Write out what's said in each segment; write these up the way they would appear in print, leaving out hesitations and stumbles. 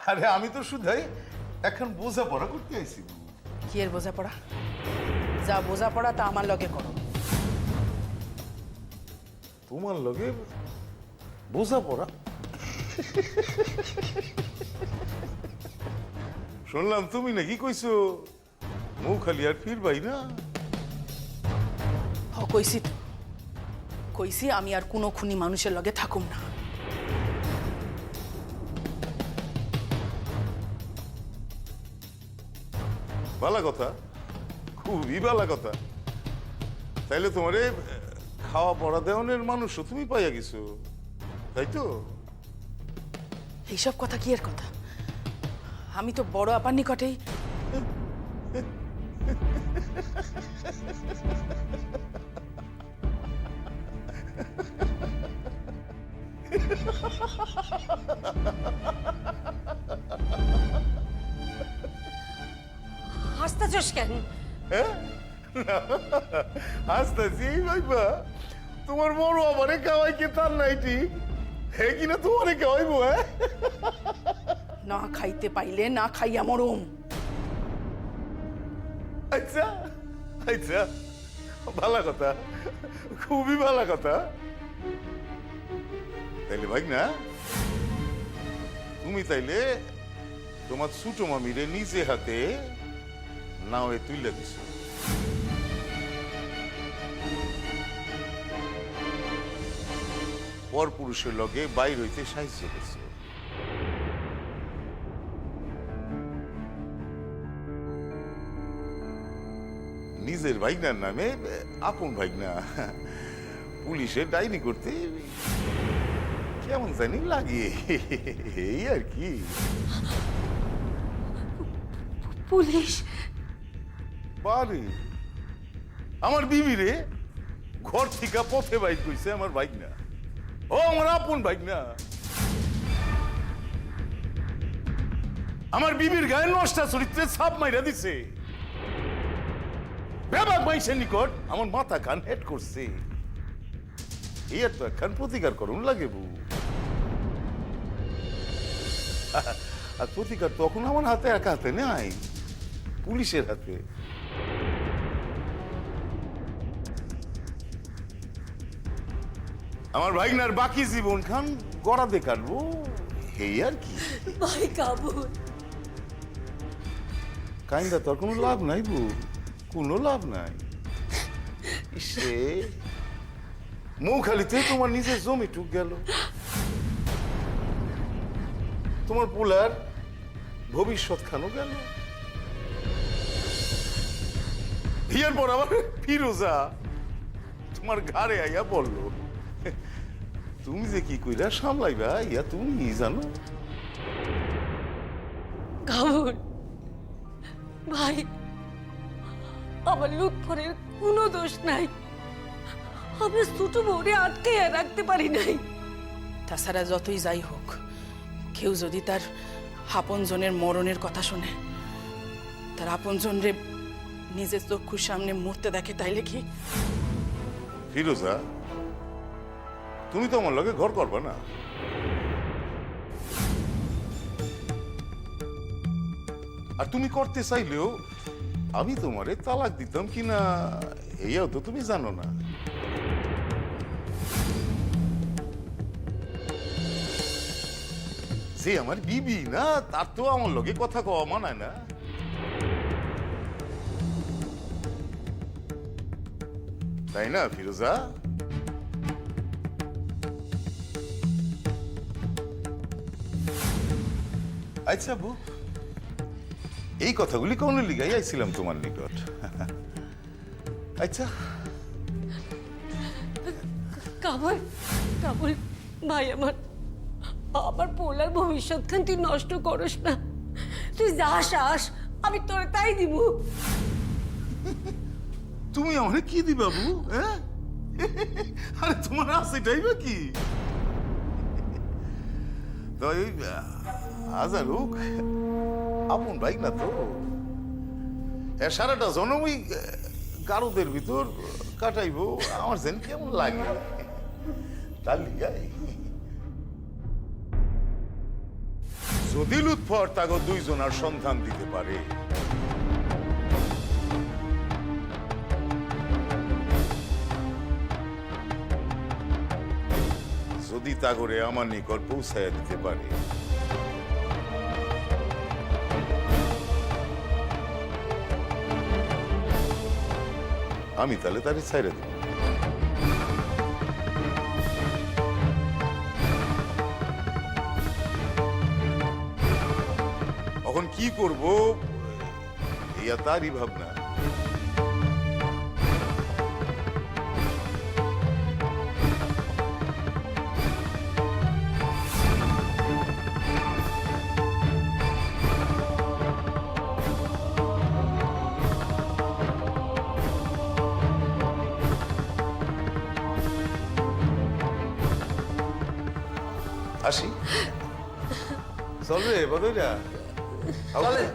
আরে আমি তো শুধাই এখন বোঝাপড়া করতে আইছি। কি এর বোঝাপড়া? যা বোঝাপড়া তা আমার লগে করো। তোমার লগে বোঝাপড়া? শুনলাম তুমি নাকি কইছো মুখ খালি আর ফিরবাই না। কইছি তো, কইছি আমি আর কোনো খুনি মানুষের লগে থাকুম না। ভালো কথা, খুবই ভালো কথা। তাইলে তোমারে খাওয়া পড়া দেওয়ানের মানুষও তুমি পাইয়া গেছো, তাই তো? এইসব কথা কি এর কথা? আমি তো বড় আপার নিকটেই। হাসতেছস কেন? হাসতেছি ভাইবা, তোমার বড় আমারে খাওয়াই কে তার নাই ঠিক, হে কিনা তোমারে খাওয়াইবো? না খাইতে পাইলে না খাইয়া মরুম। আচ্ছা আচ্ছা, ভালো কথা, খুবই ভালো কথা। তাইলে ভাই না, তুমি তাইলে তোমার ছোট মামিরে নিজে হাতে নাওয়ে তুইলা দিছ। পর পুরুষের লগে বাইর হইতে সাহায্য করছে। নিজের ভাইগনার নামে আপন ভাইগনা পুলিশে ডায়েরি করতে কেমন জানি লাগে, এই আর কি। পুলিশ? বারে আমার বিবিরে ঘর থেকে পথে বাইক কইছে আমার ভাইগনা, ও আমার আপন ভাইগনা। আমার বিবির গায়ে নষ্টা চরিত্রে ছাপ মাইরা দিছে, বেবাক মাইসের নিকট আমার মাথা কান হেড করছে। এর তো একখান প্রতিকার করুন লাগে বউ। আর প্রতিকার তখন আমার হাতে একা হাতে নাই, পুলিশের হাতে। আমার ভাইগনার বাকি জীবন খান গড়াতে কাটবো, এই আর কি। ভাই কাবুল, কাইন্দা তোর কোনো লাভ নাই বউ, কোনো লাভ নাই। সে মৌখালিতে তোমার নিজের জমি টুক গেল, তোমার পোলার ভবিষ্যৎ খানো গেল। বিয়ের পর আবার ফিরোজা তোমার ঘাড়ে আইয়া বলল, তুমি যে কি কইরা সামলাইবা ইয়া তুমি জানো। কাবুল ভাই, আমার লুৎফরের কোনো দোষ নাই। আমি ছোট বউরে আটকে রাখতে পারি নাই। তাছাড়া যতই যাই হোক, কেউ যদি তার আপনজনের মরণের কথা শোনে, তার আপনজনরে নিজের চক্ষুর সামনে মরতে দেখে, তাইলে কি? ফিরোজা, তুমি তো আমার লগে ঘর করবা না। আর তুমি করতে চাইলেও আমি তোমারে তালাক দিতাম কিনা এইও তো তুমি জানো না। যে আমার বিবি না, তার তো আমার লগে কথা কওয়া মানায় না। তাই না ফিরোজা? আচ্ছা বউ, এই কথাগুলি কোন লিগাই আইছিলাম তোমার নিকট। আচ্ছা কাবুল, কাবুল ভাই, আমার পোলার ভবিষ্যৎ খান তুই নষ্ট করিস না। তুই যা চাস আমি তোর তাই দিব। তুমি আমাকে কি দিবা বউ? হ্যাঁ, আরে তোমার আছেটাই বা কি? তো এই হাজার হোক আপন বাইক না তো, এর সারাটা জনমই গারদের ভিতর কাটাইবো, আমার যেন কেমন লাগে তার লিগাই। যদি লুৎফর তাগো দুইজনার সন্ধান দিতে পারে, যদি তাগরে আমার নিকট পৌঁছাইয়া দিতে পারে, আমি তাহলে তারই ছাইড়া দিব। এখন কি করব ইয়া তারই ভাবনা। আসি চল রে বদইরা চলে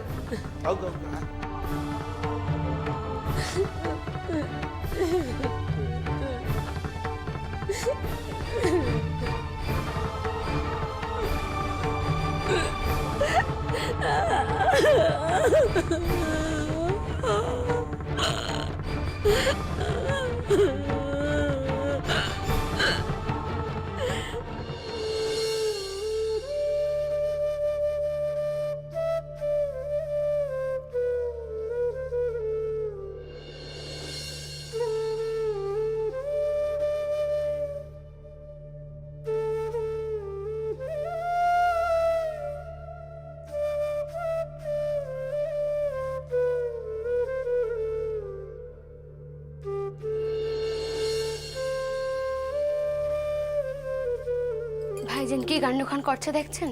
ভাইজান কি গান্ডখান করছে দেখছেন?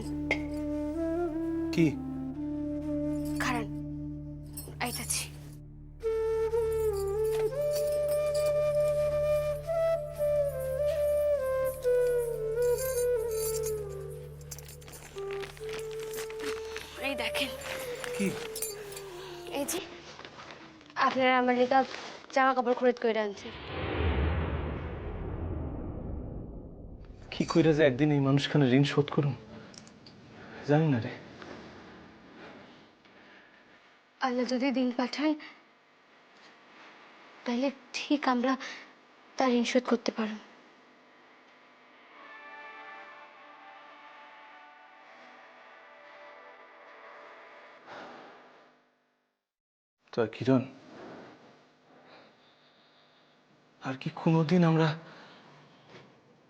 কি খারান আইতাছি। এই দেখেন, কি এই যে আপনারা আমার লিগা জামা কাপড় খরিদ করে আনছেন। কি কইরা যে একদিন এই মানুষখানে ঋণ শোধ করুম জানি না রে। আল্লাহ যদি দিন পাঠায় তাহলে ঠিক আমরা তার ঋণ শোধ করতে পারব। তো কিরণ, আর কি কোনোদিন আমরা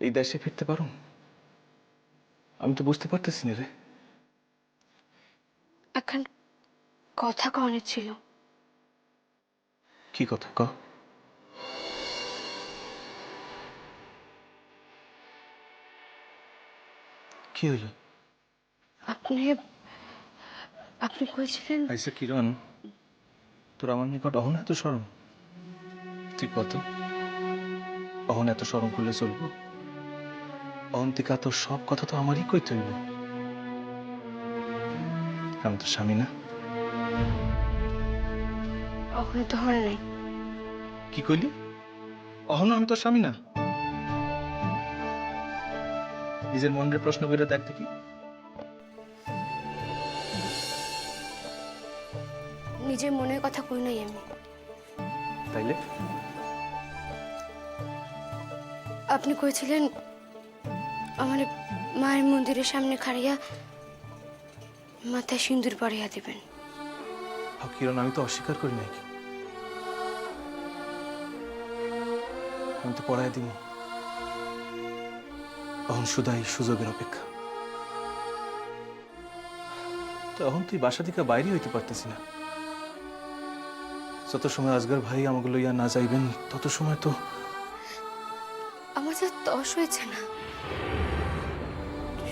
এই দেশে ফিরতে পারো? আমি তো বুঝতে পারতেছি না রে। এখন কথা কনের ছিল। কি কথা ক? কি হইল? আপনি আপনি কইছিলেন আইসা কিরণ, তোর আমার নিকট অহন এত সরম? তুই কত অহন এত সরম করলে চলবো? অহন্তিকা তোর সব কথা তো আমারই কইতে হইব। আমি তো স্বামী না? ওখানে তো হন নাই। কি কইলি? অহনো আমি তোর স্বামী না? নিজের মনের প্রশ্ন করে দেখ দেখি। নিজের মনের কথা কই নাই আমি। তাইলে আপনি কইছিলেন আমার মায়ের মন্দিরের সামনে খাড়িয়া মাথায় সিন্দুর পরাইয়া দিবেন। কিরণ, আমি তো অস্বীকার করি নাকি। আমি তো পড়ায় দিব। এখন শুধাই সুযোগের অপেক্ষা। তো এখন তুই বাসা থেকে বাইরে হইতে পারতেছি না। যত সময় আজগর ভাই আমাকে লইয়া না যাইবেন তত সময় তো আমার যা তস হয়েছে না,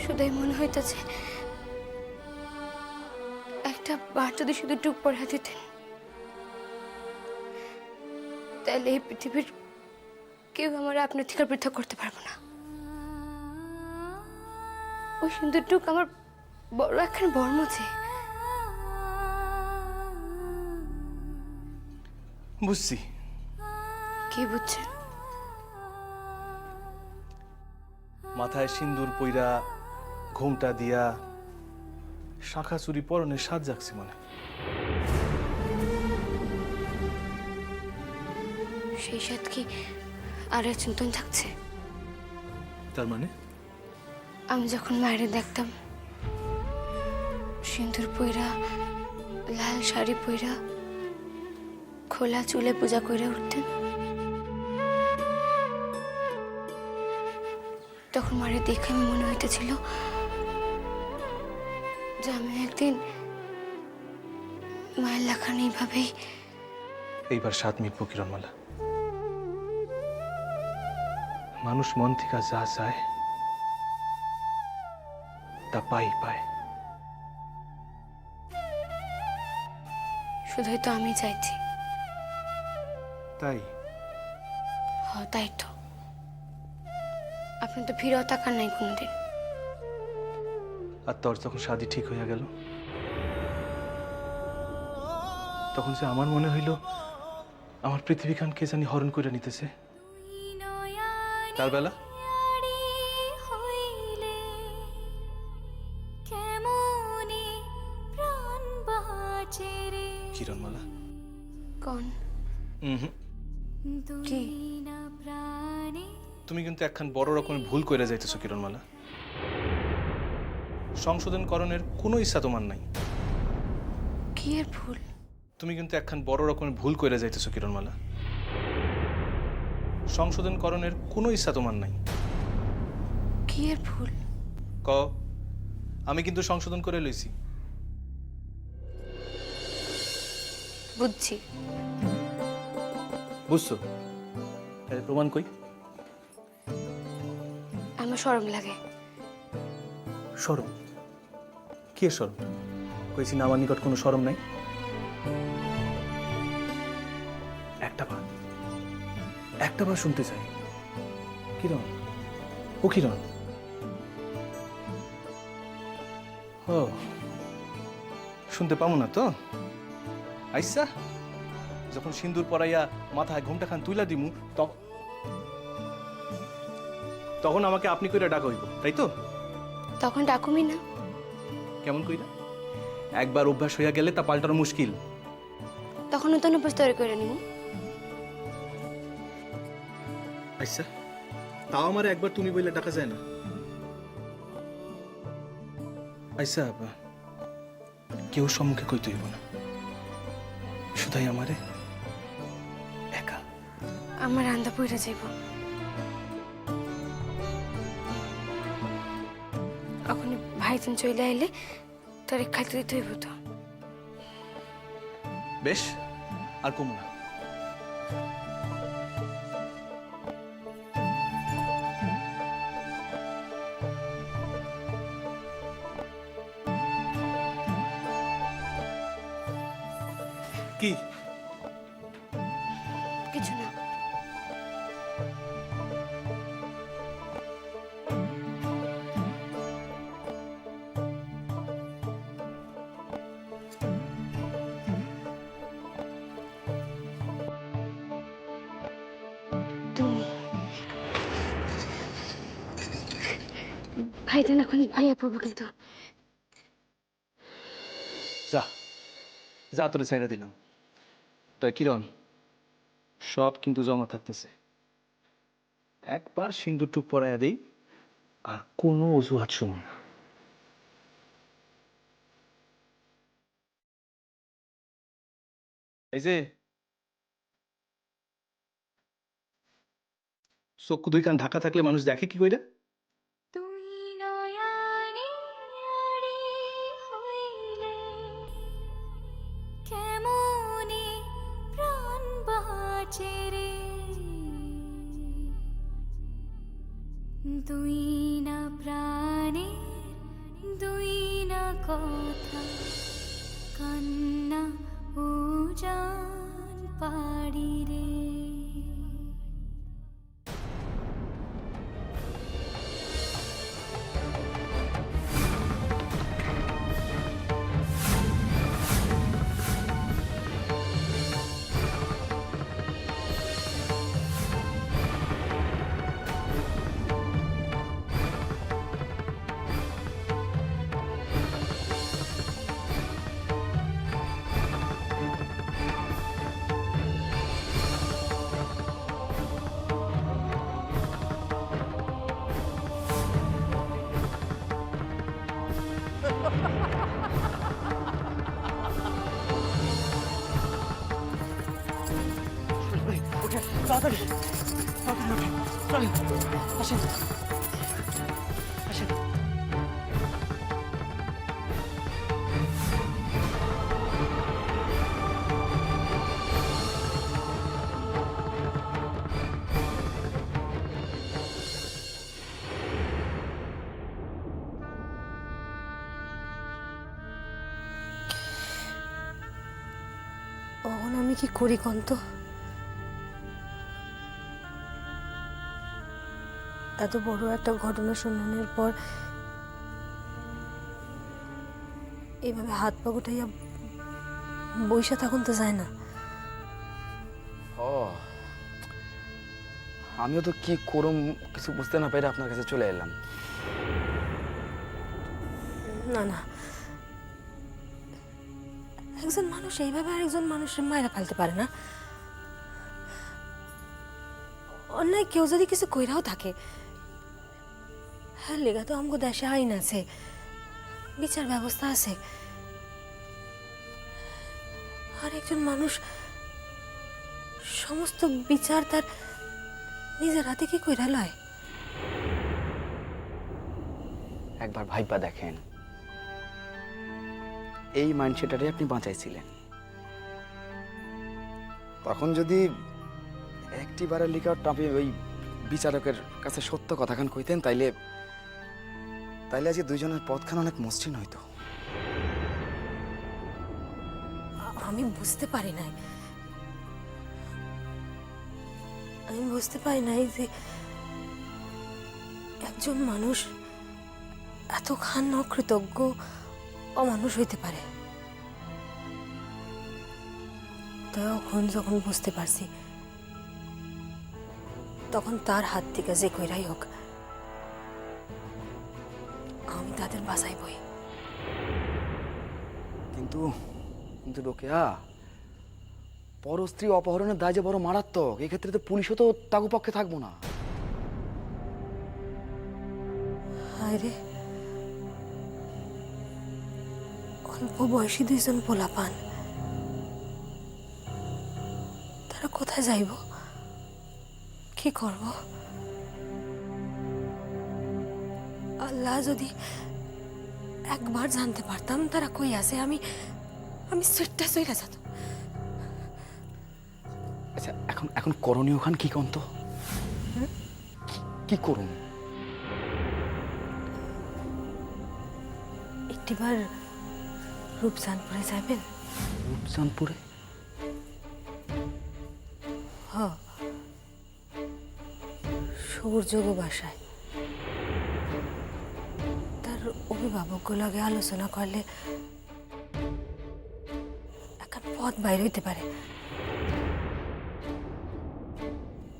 শুধুই মনে হইতেছে একটা বার যদি শুধু টুক পড়া দিতেন তাহলে এই পৃথিবীর কেউ আমার আপনার থেকে পৃথক করতে পারবো না। ওই সুন্দরটুক আমার বড় একখান বর্মছে। বুঝছি। কি বুঝছেন? মাথায় সিন্দুর পইরা ঘুমটা দিয়া শাখা চুরি পরনের স্বাদ জাগছে মানে। সেই সাথ কি আর চিন্তন থাকছে? তার মানে আমি যখন মায়ের দেখতাম সিঁদুর পইরা, লাল শাড়ি পইরা, খোলা চুলে পূজা কইরা উঠতেন, তখন মায়ের দেখে আমি মনে হইতেছিল যে আমি একদিন মায়ের লেখান এইভাবেই। এইবার স্বাদ মিটবো কিরণমালা। মানুষ মন থেকে যা চায় তা পাই পায়। শুধুই তো আমি চাইছি। তাই তাই তো। আপনি তো ফিরেও তাকান নাই কোনোদিন। আর তোর যখন শাদি ঠিক হইয়া গেল তখন যে আমার মনে হইল আমার পৃথিবীখান কে জানি হরণ করে নিতেছে। তার বেলা কিরণমালা কোন হুম, কি? তুমি কিন্তু একখান বড় রকমের ভুল কইরা যাইতেছো কিরণমালা। সংশোধনকরণের কোনো ইচ্ছা তোমার নাই। কি এর ভুল? তুমি কিন্তু একখান বড় রকমের ভুল কইরা যাইতেছো কিরণমালা। সংশোধনকরণের কোনো ইচ্ছা তোমার নাই। কি এর ভুল? ক আমি কিন্তু সংশোধন করে লইছি। বুঝছি। বুঝছো? তাহলে প্রমাণ কই? আমার শরম লাগে। শরম? কি এর শরম? কইছি না আমার নিকট কোনো শরম নাই। একটা বার শুনতে চাই। কিরণ, ও কিরণ। ও শুনতে পাবো না তো? আইসা যখন সিন্দুর পরাইয়া মাথায় ঘুমটা খান তুইলা দিমু তখন আমাকে আপনি কইরা ডাকা হইব, তাই তো? তখন ডাকুমি না। কেমন কইরা? একবার অভ্যাস হইয়া গেলে তা পাল্টানো মুশকিল। তখন নতুন উপোস তৈরি করে নিব। আচ্ছা, তাও আমার একবার তুমি বইলে ডাকা যায় না? আচ্ছা কেউ সম্মুখে কইতে হইব না, শুধাই আমারে একা। আমার রান্দা পইরা যাইব। এখন ভাইজান চলে আইলে তোর খাইতে দিতে হইব তো। বেশ, আর কমু না। কি? কিছু না। ভাইজান এখন ভাইয়া পড়বো কিন্তু। যা যা, তোরে ছাইড়া দিলাম। তাই কিরণ, সব কিন্তু জমা থাকতেছে। একবার সিন্দুর টুক পরাইয়া দিই আর কোনো অজুহাত শুনো না। এই যে চক্ষু দুই কান ঢাকা থাকলে মানুষ দেখে কি কইরা? দুই না প্রাণে দুই না কথা কান্না উজান পাড়ি রে। সরি চলেন আসেন আসেন। এখন আমি কি করি কন্ত? এত বড় একটা ঘটনা শোনানোর পর এইভাবে হাত পা গুটাইয়া বইসা থাকুন তো যায় না। ও আমিও তো কি করুম কিছু বুঝতে না পেরে আপনার কাছে চলে এলাম। না না, একজন মানুষ এইভাবে আরেকজন মানুষের মায়েরা ফেলতে পারে না। অন্যায় কেউ যদি কিছু কইরাও থাকে, হ্যাঁ লেগা তো আমগো দেশে আইন আছে, বিচার ব্যবস্থা আছে। আর একজন মানুষ সমস্ত বিচার তার নিজের হাতে কি কইরা লয়? একবার ভাইবা দেখেন, এই মাইন্ডসেটারে আপনি বাঁচাইছিলেন, তখন যদি একটিবারের লিখা টাপে ওই বিচারকের কাছে সত্য কথাখান কইতেন, তাইলে তাইলে আজ দুইজনের পথখান অনেক মসৃণ হইতো। আমি বুঝতে পারি নাই, আমি বুঝতে পারি নাই যে একজন মানুষ এতখান অকৃতজ্ঞ অমানুষ হইতে পারে। তখন যখন বুঝতে পারছি, তখন তার হাত থেকে যে কইরাই হোক আমি তাদের বাঁচাইবই। কিন্তু কিন্তু রোকেয়া, পরস্ত্রী অপহরণের দায় যে বড় মারাত্মক, এই ক্ষেত্রে তো পুলিশও তো তাগু পক্ষে থাকবো না। হায় রে, অল্প বয়সী দুইজন পোলা পান, তারা কোথায় যাইব, কি করব? আল্লাহ, যদি একবার জানতে পারতাম তারা কই আছে, আমি আমি সুইটটা সইরা যেত। আচ্ছা, এখন এখন করণীয় খান কি কন্ত? কি করুন? একটিবার রূপচাঁদপুরে যাবেন? রূপচাঁদপুরে? হ, সূর্যগো বাসায়। তার অভিভাবকগুলোকে আলোচনা করলে একটা পথ বাইর হইতে পারে।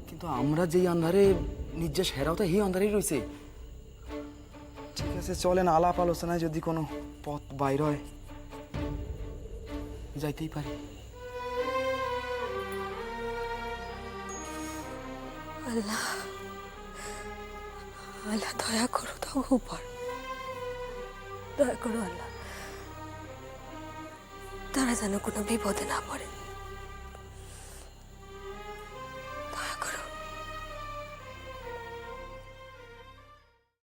কিন্তু আমরা যেই আন্ধারে নির্যাস হেরাও তো এই আন্ধারেই রয়েছে। ঠিক আছে, চলেন আলাপ আলোচনায় যদি কোনো পথ বাইর হয় যাইতেই পারি। আল্লাহ, আল্লাহ দয়া করো তো উপর, দয়া করো আল্লাহ, তারা যেন কোনো বিপদে না পড়ে।